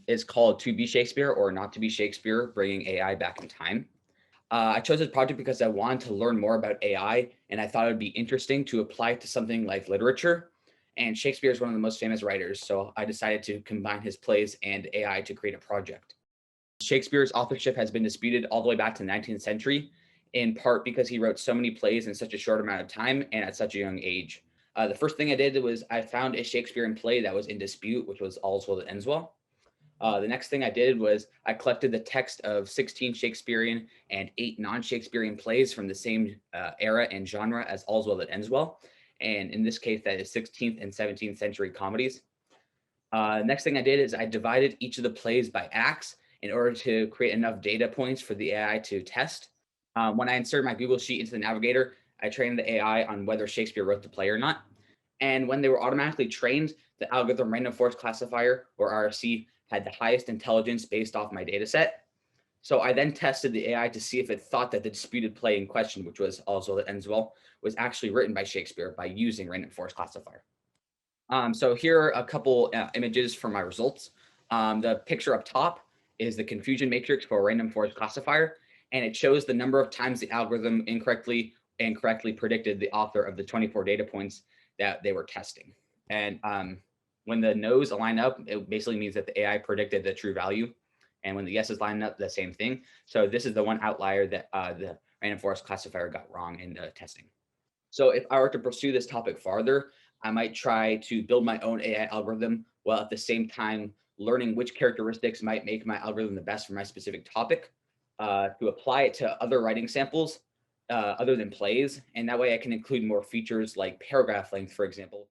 is called To Be Shakespeare or Not to Be Shakespeare, Bringing AI Back in Time. I chose this project because I wanted to learn more about AI and I thought it would be interesting to apply it to something like literature. And Shakespeare is one of the most famous writers, so I decided to combine his plays and AI to create a project. Shakespeare's authorship has been disputed all the way back to the 19th century, in part because he wrote so many plays in such a short amount of time and at such a young age. The first thing I did was I found a Shakespearean play that was in dispute, which was All's Well That Ends Well. The next thing I did was I collected the text of 16 Shakespearean and 8 non-Shakespearean plays from the same era and genre as All's Well That Ends Well. And in this case, that is 16th and 17th century comedies. Next thing I did is I divided each of the plays by acts in order to create enough data points for the AI to test. When I inserted my Google Sheet into the navigator, I trained the AI on whether Shakespeare wrote the play or not. And when they were automatically trained, the algorithm random forest classifier, or RFC, had the highest intelligence based off my data set. So I then tested the AI to see if it thought that the disputed play in question, which was Also That Ends Well, was actually written by Shakespeare by using random forest classifier. So here are a couple images from my results. The picture up top is the confusion matrix for a random forest classifier, and it shows the number of times the algorithm incorrectly and correctly predicted the author of the 24 data points that they were testing. And when the no's line up, it basically means that the AI predicted the true value. And when the yeses line up, the same thing. So this is the one outlier that the random forest classifier got wrong in the testing. So if I were to pursue this topic farther, I might try to build my own AI algorithm while at the same time learning which characteristics might make my algorithm the best for my specific topic, to apply it to other writing samples other than plays. And that way I can include more features like paragraph length, for example,